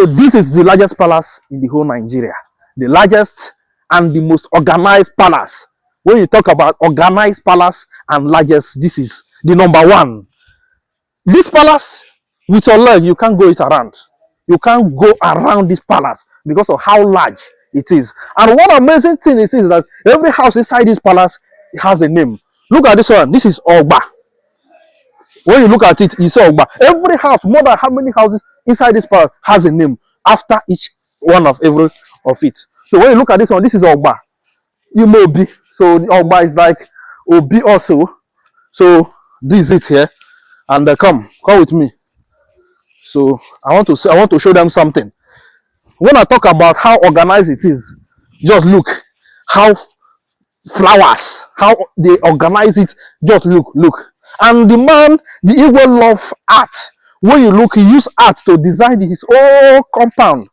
So this is the largest palace in the whole Nigeria. The largest and the most organized palace. When you talk about organized palace and largest, this is the number one. This palace, with your leg, you can't go it around. You can't go around this palace because of how large it is. And one amazing thing is that every house inside this palace has a name. Look at this one. This is Ogba. When you look at it, you see Ogba. Every house, more than how many houses inside this palace has a name after each one of every of it. So when you look at this one, this is Ogba. You know Obi. So the Ogba is like Obi also. So this is it here. And come with me. So I want to show them something. When I talk about how organized it is, just look how flowers, how they organize it. Just look. And the man, the Igbo love art. When you look, he use art to design his whole compound.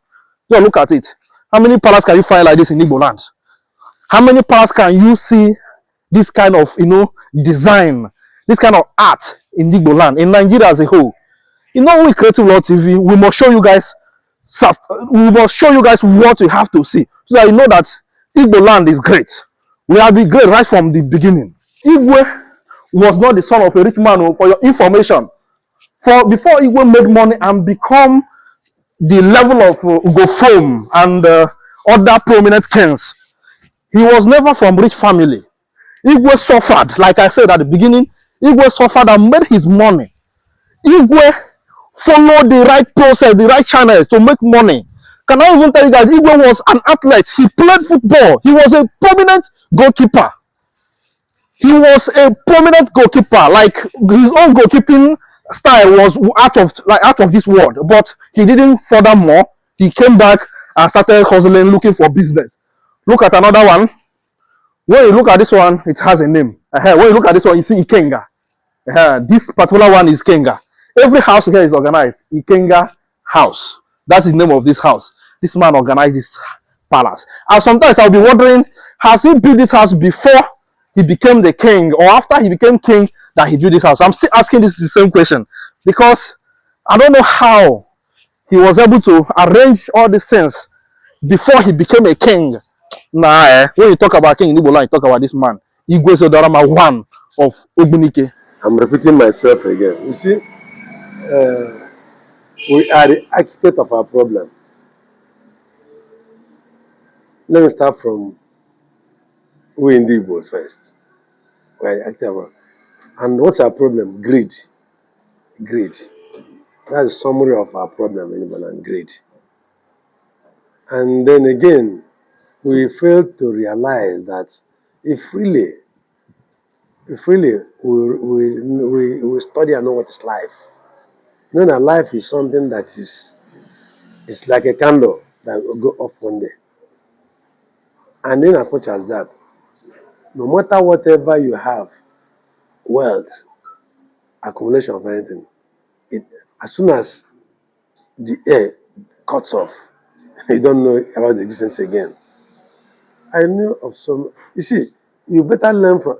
Just look at it. How many palaces can you find like this in Igbo land? How many palaces can you see this kind of design, this kind of art in Igbo land, in Nigeria as a whole? We Creative Law TV, we must show you guys what you have to see, so that you know that Igbo land is great. We have been great right from the beginning. Igwe was not the son of a rich man, for your information. Before Igwe made money and become the level of Ugofom and other prominent kings, he was never from rich family. Igwe suffered, like I said at the beginning. Igwe suffered and made his money. Igwe followed the right process, the right channels to make money. Can I even tell you guys, Igwe was an athlete. He played football. He was a prominent goalkeeper. Like his own goalkeeping style was out of this world. But he didn't furthermore. He came back and started hustling, looking for business. Look at another one. When you look at this one, it has a name. When you look at this one, you see Ikenga. This particular one is Kenga. Every house here is organized. Ikenga house. That's the name of this house. This man organized this palace. And sometimes I'll be wondering, has he built this house before he became the king, or after he became king that he built this house? I'm still asking the same question, because I don't know how he was able to arrange all these things before he became a king. When you talk about king in Igbo land, you talk about this man, Igwe Zodorama I of Ogbunike. I'm repeating myself again. You see, we are the architect of our problem. Let me start from we in the Igbo first. We are the architect of our problem. And what's our problem? Greed. Greed. That's a summary of our problem in Igbo land, greed. And then again, we fail to realize that if really we study and know what is life, you know that life is something that it's like a candle that will go off one day. And then as much as that, no matter whatever you have, wealth, accumulation of anything, as soon as the air cuts off, you don't know about the existence again. I knew of some, you see, you better learn from,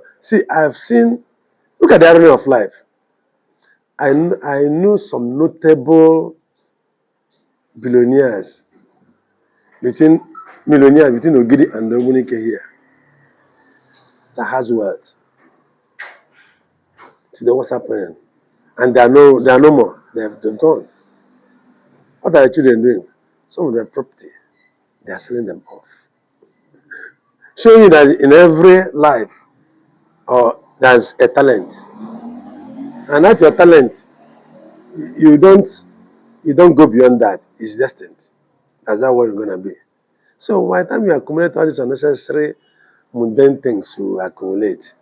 I've seen, look at the irony of life. I know some notable millionaires between Ogidi and Ogbunike here that has wealth. Today, what's happening? And they are no more. They've gone. What are the children doing? Some of their property, they are selling them off. Showing you that in every life, there's a talent. And that's your talent. You don't go beyond that. It's destined. That's not what you're going to be. So by the time you accumulate all these unnecessary mundane things you accumulate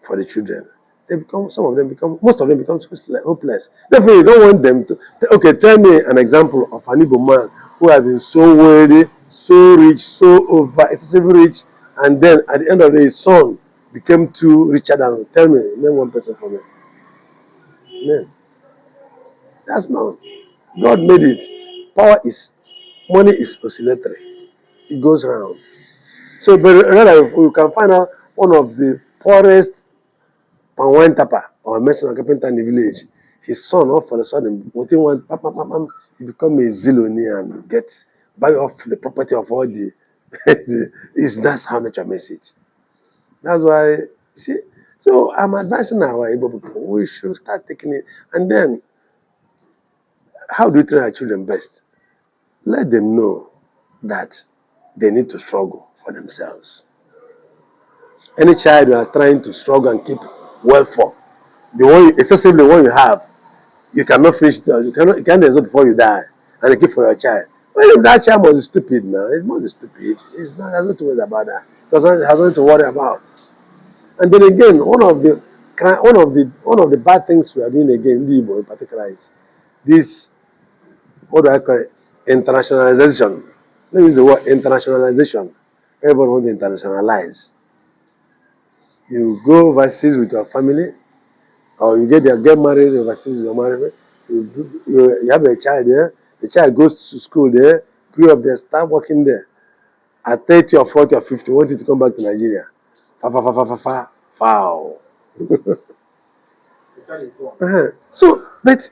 for the children, most of them become hopeless. Definitely, you don't want them to. Okay, tell me an example of an Igbo man who has been so wealthy, so rich, so excessively rich, and then at the end of the day, his son became too richer than. Tell me, name one person for me. Name. That's not. God made it. Money is oscillatory. It goes around. So, but rather, if we can find out one of the poorest Panwan Tapa or mason or carpenter in the village, his son all for a sudden within one he become a zillionaire and buy off the property of all the that's how nature makes it. That's why see. So I'm advising our Igbo people we should start taking it. And then how do we train our children best? Let them know that they need to struggle for themselves. Any child who are trying to struggle and keep wealth for the one excessively one you have, you cannot finish it. You can't result before you die and you keep for your child. Well, if that child must be stupid now, it must be stupid. It's not there's nothing about that. Because it has nothing to worry about. And then again, one of the bad things we are doing again in Igbo in particular is this what do I call it? Internationalization. Let me use the word internationalization. Everyone wants to internationalize. You go overseas with your family, or you get married overseas with your married. You have a child there. The child goes to school there, grew up there, start working there. At 30 or 40 or 50, wanted to come back to Nigeria. Fa fa fa fa fa fa foul. So, but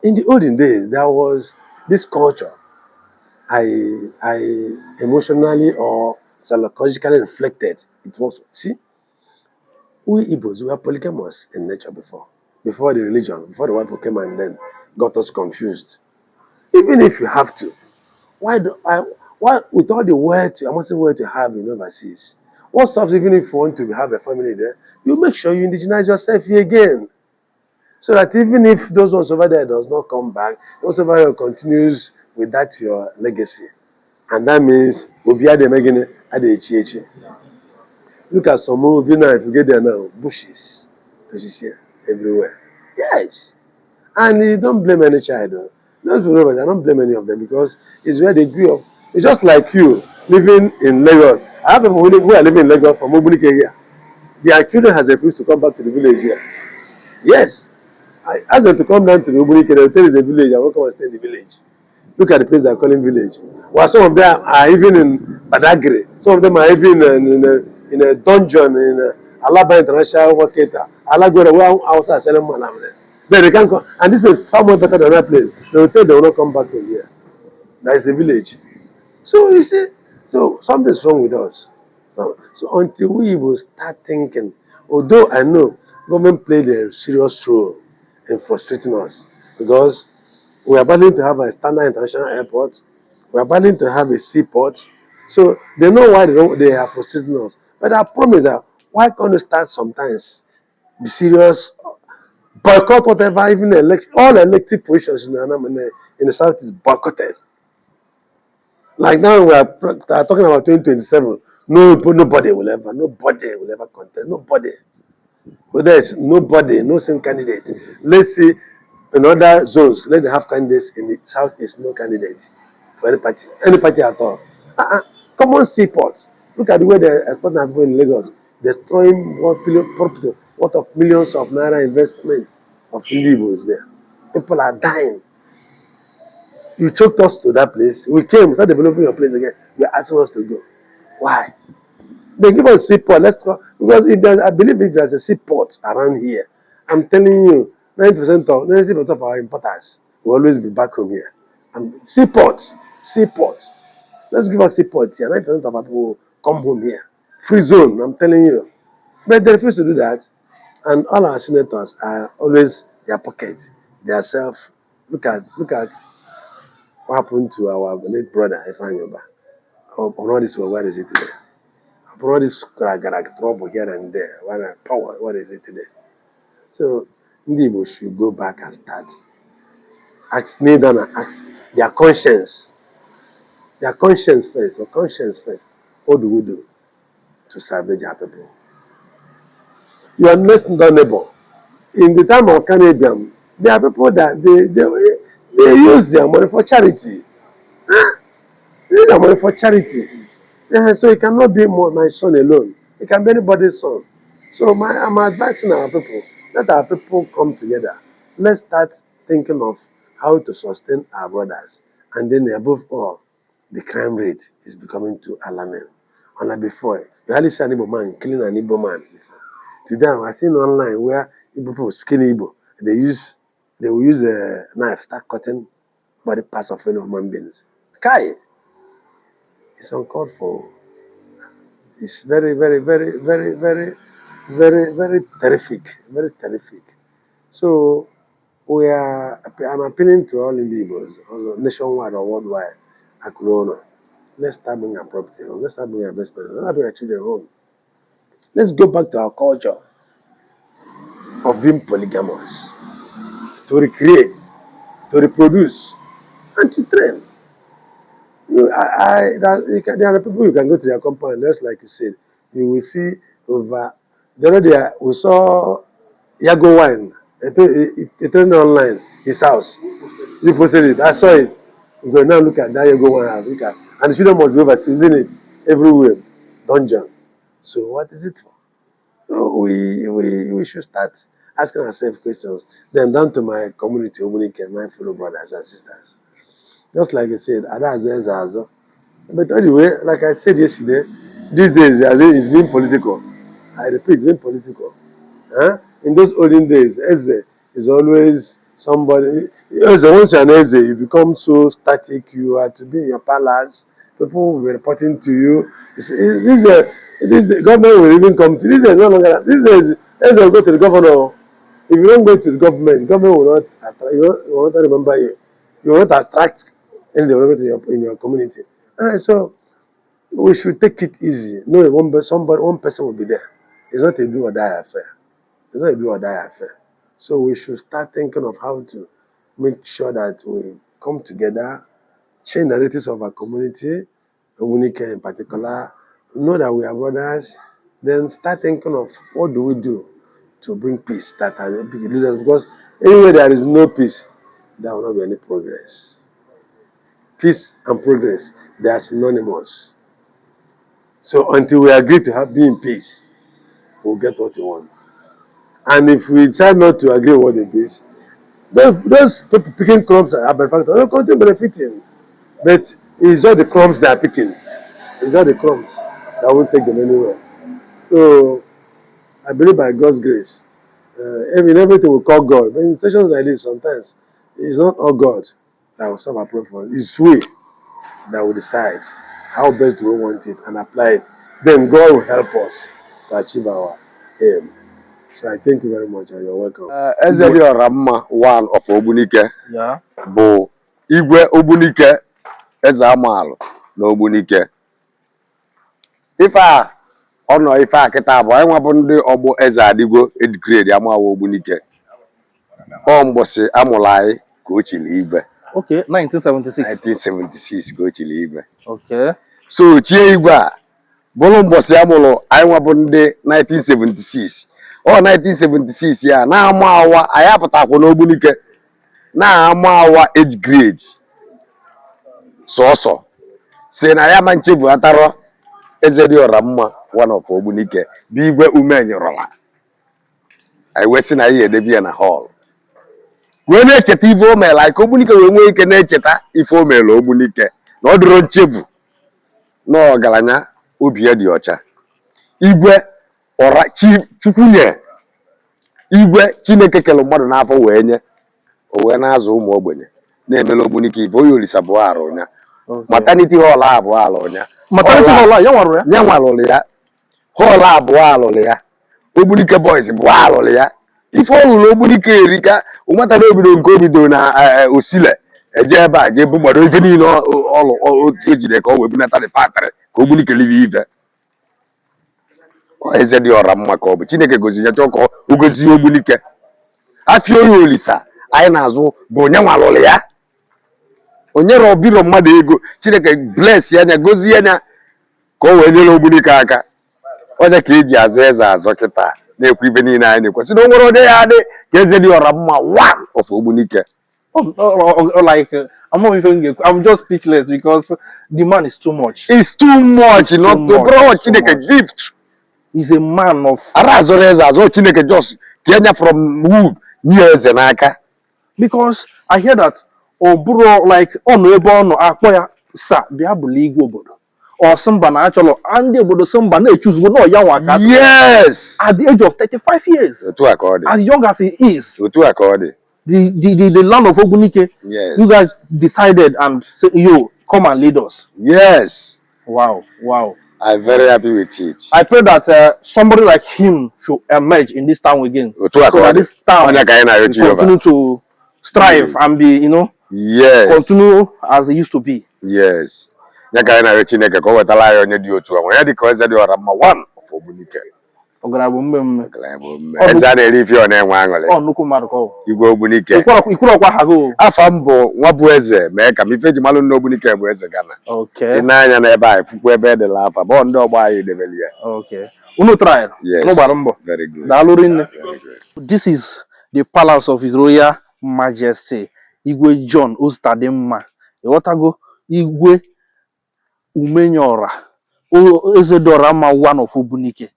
in the olden days, there was this culture. I emotionally or psychologically reflected. It was see, we Igbos we were polygamous in nature before the religion, before the white people came and then got us confused. Even if you have to, why with all the wealth, amazing wealth you have in overseas, what stops even if you want to have a family there, you make sure you indigenize yourself here again. So that even if those ones over there does not come back, those over here continues with that your legacy. And that means Obia de Megane at the Look at some movie now, if you get there now, bushes. Here everywhere. Yes. And you don't blame any child. Those people, I don't blame any of them because it's where they grew up. It's just like you living in Lagos. I have people who are living in Lagos from Obunik area. Their children has refused to come back to the village here. Yes. I ask them to come down to the Obunik area. They'll tell you it's a village. I won't come and stay in the village. Look at the place they're calling village. While some of them are even in Badagry. Some of them are even in a dungeon in Alaba International Market. Alagora, where outside selling malam. Then they can't come. And this place is far more better than that place. They will tell they will not come back from here. That is a village. So you see, so something's wrong with us. So until we will start thinking, although I know government played a serious role in frustrating us because we are planning to have a standard international airport. We are planning to have a seaport. So they know why they are frustrating us. But our problem is that why can't we start sometimes be serious, boycott whatever, even all elective positions in the south is boycotted. Like now we are talking about 2027. Nobody will ever contest. Nobody. But there's nobody, no same candidate. Let's see in other zones, let them have candidates in the south is no candidate for any party at all. Common seaport. Look at the way they're exporting people in Lagos, destroying what of millions of naira investment of Indians there. People are dying. You choked us to that place. We came, start developing your place again. You're asking us to go. Why? They give us seaport. Let's go because I believe if there's a seaport around here, I'm telling you, 90% of our importers will always be back home here. Seaport. Let's give us seaport here. 90% of our people will come home here. Free zone. I'm telling you. But they refuse to do that, and all our senators are always their pocket, their self. Look at what happened to our late brother Ifanyoba. All this where is it today? All this trouble here and there. What is it today? So Ndị Igbo should go back and start. Kneel down and ask their conscience. Their conscience first. Or conscience first. What do we do to salvage our people? Your next door neighbor. In the time of Canadian, there are people that they use their money for charity. They use their money for charity. So it cannot be my son alone. It can be anybody's son. So I'm advising our people, let our people come together. Let's start thinking of how to sustain our brothers. And then above all, the crime rate is becoming too alarming. Unlike before, you hardly see an Igbo man killing an Igbo man before. Today, I've seen online where Igbo people speaking Igbo, they use they will use a knife, start cutting body parts of fellow human beings. Kai, it's uncalled for. It's very, very, very, very, very, very, very terrific. Very terrific. So I'm appealing to all Indians, nationwide or worldwide, Akurono. Let's start bringing our property home. Let's start bringing our best friends. Let's start bringing our children home. Let's go back to our culture of being polygamous, to recreate, to reproduce, and to train. There are people you can go to their compound, just like you said. You will see over. The other day we saw Yago wine. It turned online his house. You posted it. I saw it. We go now look at that Yago wine. Look at, and the children must be overseeing it everywhere. Dungeon. So what is it for? So we should start asking ourselves questions. Then down to my community, my fellow brothers and sisters. Just like I said, Adazo. But anyway, like I said yesterday, these days it's been political. I repeat, it's been political. Huh? In those olden days, Eze is always somebody. Eze, once you're an Eze, you become so static. You are to be in your palace. People will be reporting to you. You see, the government will even come to this. Is no longer. These days, Eze will go to the governor. If you don't go to the government will not attract, you will not remember you. You will not attract any development in your community. So we should take it easy. No, one person will be there. It's not a do or die affair. It's not a do or die affair. So we should start thinking of how to make sure that we come together, change narratives of our community, Unike in particular, know that we are brothers, then start thinking of what do we do to bring peace that has big leaders, because anywhere there is no peace, there will not be any progress. Peace and progress, they are synonymous. So until we agree to be in peace, we'll get what we want. And if we decide not to agree with what the peace, those people picking crumbs are benefactors, they'll continue benefiting. But it's not the crumbs they are picking. It's not the crumbs that won't take them anywhere. So I believe by God's grace, in everything we call God. But in situations like this, sometimes it's not all God that will solve our problem. It's we that will decide how best do we want it and apply it. Then God will help us to achieve our aim. So I thank you very much and you're welcome. Ezeli Oramma one of Ogbunike Yeah. bụ Igwe Ogbunike Eze Amalu na Ogbunike. Ife a ọ nọ ife a kịta bụ anyị nwabụ ndị ọgbọ Eze Adigbo edgrade Amawa Ogbunike. Ọ mbọsị amụrụ anyị ka o chiri igwe. Okay, 1976. 1976 ka o chiri igwe. Okay. So chie igwe a bụrụ mbọsị amụrụ anyị nwabụ ndị 1976. Ọ 1976 ya na-ama awa anyị apụtakwa n'Ogbunike na-ama awa age grade sọsọ si na ya ma nchebu ataro Ezeli Oramma one of Ogbunike bụ Igwe Umenyorola. Anyị wee sị na anyị edebi ya na hall wee na-echeta ife o mere anyị ka Ogbunike wee nwee ike na-echeta ife o mere Ogbunike na ọ dịrọ nchebu na ọgaranya obi ya dị ọcha. Igwe ọra Chukwunye Igwe Chineke kele mmadụ n'afọ wee nye o wee na-azụ ụmụ ogbenye na-emela Ogbunike ife onye Olisa bụ arụ nya maternity hall abụọ alụ nya Maternity hall ya nwarụ ya? Ya nwarụrụ ya. Hall abụọ alụrụ ya. Ogbunike boys bụ alụrụ ya. Ife ọlụrụ Ogbunike erika ụmata na obido nke obido na Osile eje ebe a ga-ebu gbado ife niile ọlụ o jide ka o wee bunata the factory ka Ogbunike live ife. Ezeli Oramma ka ọ bụ Chineke gozi ya chọọ ka o gozie Ogbunike. Afia onye Olisa anyị na-azụ bụ onye nwarụrụ ya. Onye rọbiro mmadụ ego Chineke bless ya nya gozie ya ka o wee nyere Ogbunike aka. Onye ka eji azụ eze azọ kịta na-ekwu ibe niile anyị na-ekwesị na o nwere onye ya adị ka Ezeli Oramma one of Ogbunike. I'm just speechless because the man is too much. It's too much, not to bro Chineke gift. He's a man of. Azọ eze azọ Chineke just Kenya from wood nye eze n'aka. Because I hear that Oburo like ono ebe ono akpọ ya sa bịa bụla igwe obodo. Or Simba na achọrọ and obodo Simba na-echoose no ya nwa. Yes. At the age of 35 years. Otu aka ọ dị. As young as he is. Otu aka ọ dị. the land of Ogbunike. Yes. You guys decided and said, yo, come and lead us. Yes. Wow, wow. I'm very happy with it. I pray that somebody like him should emerge in this town again, so that this town will continue to strive and be, you know, continue as it used to be. Yes. Nyaka na Chineke ko wetala ya onye di otu a. Ya di ka eze di ora mma one of Ogbunike. Ogarabo mmemme. Eze a na-eri ife ọ na-enwe aṅụrị. Ọ nnukwu mmadụ ka ọ. Igwe Ogbunike. Ikwuru ọkwa ha go. Afa m bụ nwa bụ eze mee ka m ife ji malụ n'Ogbunike bụ eze Ghana. Okay. Ị na-anya n'ebe a fukwu ebe edela afa bụ ndị ọgbọ anyị debeli ya. Okay. Unu try. Yes. Unu gbara mbọ. Very good. Daalụ rinne. Very good. This is the palace of His Royal Majesty Igwe John Ostadimma. Ịghọtago Igwe Umenyora. Ezedorama one of Ogbunike.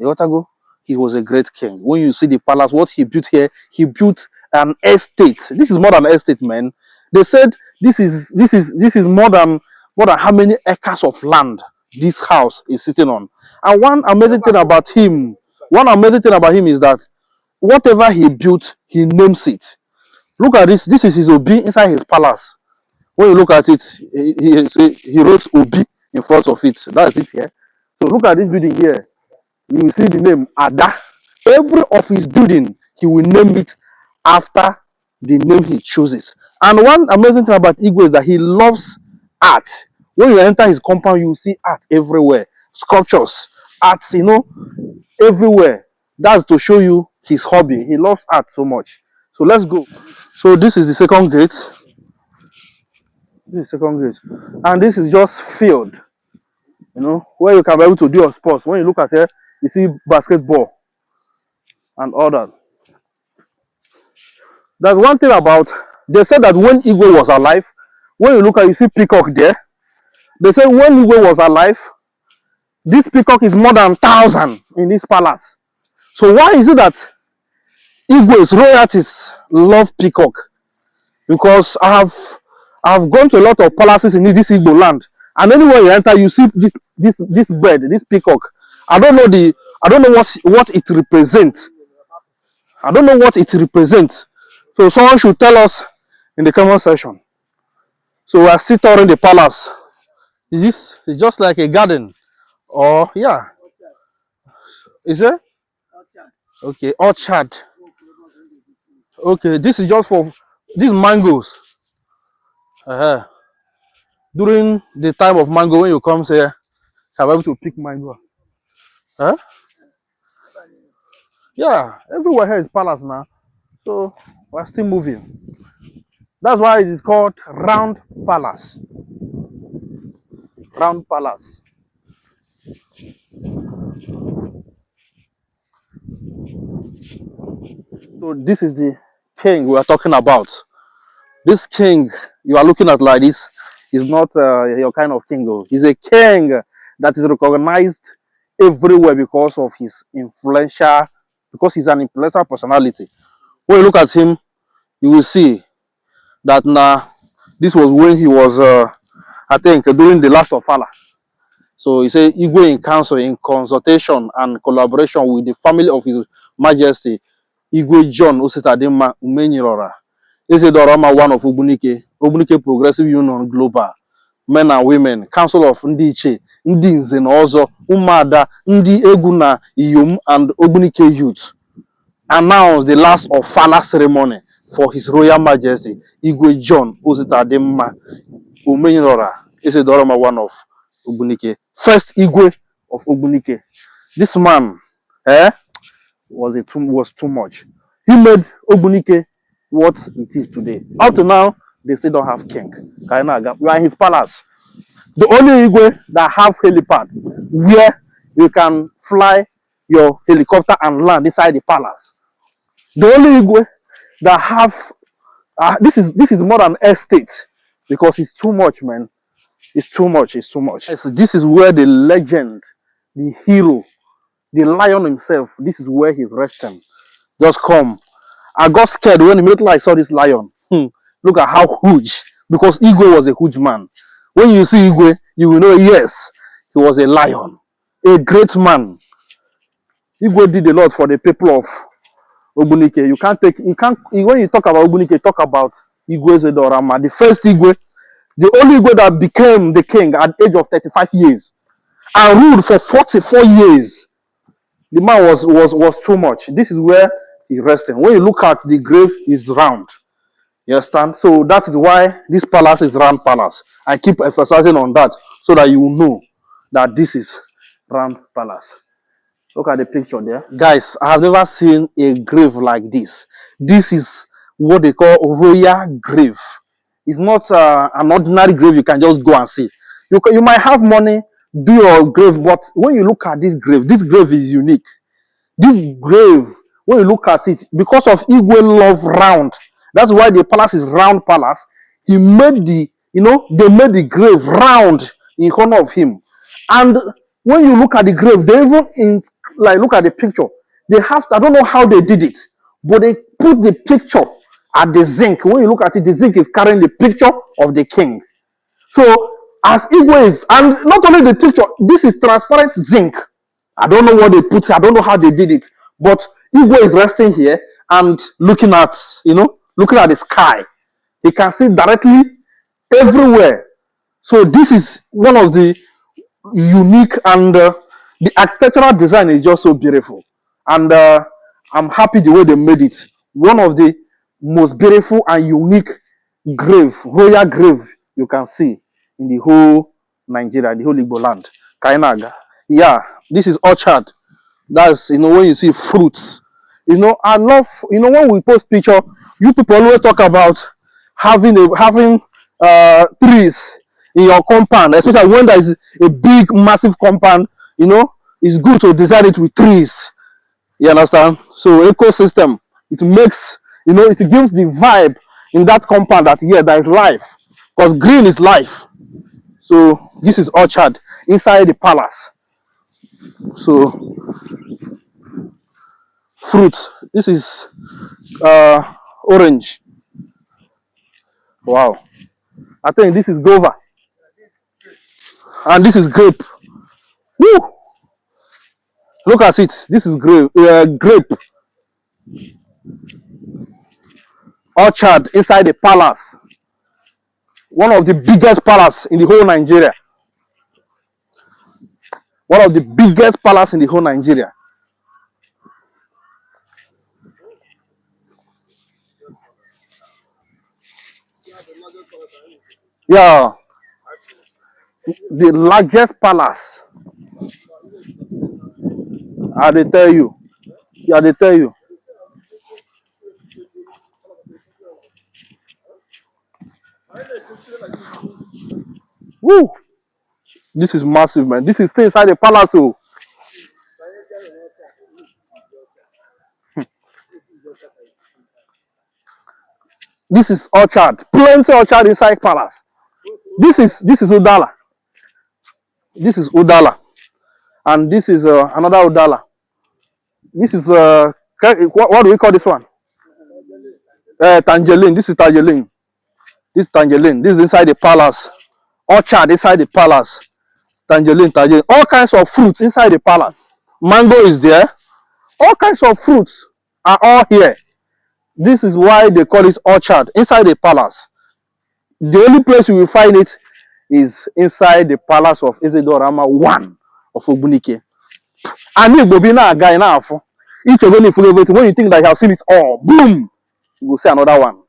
Ịghọtago? He was a great king. When you see the palace, what he built here, he built an estate. This is more than an estate, man. They said this is more than how many acres of land this house is sitting on. And one amazing thing about him is that whatever he built, he names it. Look at this. This is his Obi inside his palace. When you look at it, he wrote Obi in front of it. That's it here. So look at this building here. You will see the name Ada. Every of his building, he will name it after the name he chooses. And one amazing thing about Igwe is that he loves art. When you enter his compound, you will see art everywhere. Sculptures, arts, you know, everywhere. That's to show you his hobby. He loves art so much. So let's go. So this is the second gate. This is the second gate. And this is just field. You know, where you can be able to do your sports. When you look at it, you see basketball and all that. There's one thing about, they said that when Igwe was alive, when you look at, you see peacock there. They said when Igwe was alive, this peacock is more than 1,000 in this palace. So why is it that Igwe's royalties love peacock? Because I have gone to a lot of palaces in this Igbo land, and anywhere you enter, you see this bird, this peacock. I don't know what it represents. I don't know what it represents. So someone should tell us in the comment section. So we are still touring the palace. Is this just like a garden? Or yeah. Is it? Okay, orchard. Okay, this is just for these mangoes. During the time of mango, when you come here, you're able to pick mango. Huh? Yeah, everywhere here is palace now. So we're still moving. That's why it is called Round Palace. Round Palace. So this is the king we are talking about. This king you are looking at like this is not your kind of king. Though. He's a king that is recognized everywhere because of his influential, because he's an influential personality. When you look at him, you will see that now this was when he was, I think, during the last of Allah. So he said, Igwe in council, in consultation and collaboration with the family of His Majesty, Igwe John Ostadimma Umenyirora, Ezedorama one of Ogbunike, Ogbunike Progressive Union Global, men and women, Council of Ndiche, Ndi Nze na Ozo, Umada, Ndi Eguna Iyom, and Ogbunike Youth, announced the last of Fala ceremony for His Royal Majesty, Igwe John Ostadimma Umenyirora, Ezedorama one of Ogbunike. First Igwe of Ogbunike. This man was too much. He made Ogbunike what it is today. Up to now, they still don't have king. We are in his palace. The only Igwe that have helipad, where you can fly your helicopter and land inside the palace. The only Igwe that have this is more than estate, because it's too much, man. It's too much. It's too much. Yes, this is where the legend, the hero, the lion himself, this is where he's resting. Just come. I got scared when immediately I saw this lion. Look at how huge. Because Igwe was a huge man. When you see Igwe, you will know, yes, he was a lion. A great man. Igwe did a lot for the people Ogbunike. When you talk about Ogbunike, talk about Igwe Zedorama, the first Igwe, the only Igwe that became the king at the age of 35 years and ruled for 44 years. The man was too much. This is where he's resting. When you look at the grave, it's round. You understand? So that is why this palace is round palace. I keep emphasizing on that so that you know that this is round palace. Look at the picture there. Guys, I have never seen a grave like this. This is what they call royal grave. It's not an ordinary grave you can just go and see. You might have money, do your grave, but when you look at this grave is unique. This grave, when you look at it, because of Igwe love round, that's why the palace is round palace. He made they made the grave round in honor of him. And when you look at the grave, they even look at the picture. They have, I don't know how they did it, but they put the picture at the zinc. When you look at it, the zinc is carrying the picture of the king. So as Igwe is, and not only the picture, this is transparent zinc. I don't know what they put. I don't know how they did it. But Igwe is resting here and looking at the sky. He can see directly everywhere. So this is one of the unique, and the architectural design is just so beautiful. And I'm happy the way they made it. One of the most beautiful and unique royal grave you can see in the whole Nigeria, the whole Igbo land. Kainaga. Yeah, this is orchard. That's when you see fruits. I love when we post picture, you people always talk about having trees in your compound, especially when there is a big, massive compound. It's good to design it with trees. You understand? So ecosystem, it makes it gives the vibe in that compound that there is life, because green is life. So this is orchard inside the palace. So fruits. This is orange. Wow. I think this is guava. And this is grape. Woo! Look at it. This is grape. Orchard inside the palace. One of the biggest palace in the whole Nigeria. One of the biggest palace in the whole Nigeria. Yeah. The largest palace. They tell you. Yeah, they tell you. Woo! This is massive, man. This is still inside the palace. Oh. This is orchard. Plenty orchard inside palace. This is Udala. This is Udala. And this is another Udala. This is what do we call this one? Tangerine. This is Tangerine. This is Tangerine. This is inside the palace. Orchard inside the palace. Tangerine. All kinds of fruits inside the palace. Mango is there. All kinds of fruits are all here. This is why they call it orchard inside the palace. The only place you will find it is inside the palace of Ezedorama 1 of Ogbunike. And if you be a guy now, each of them, when you think that you have seen it all, boom, you will see another one.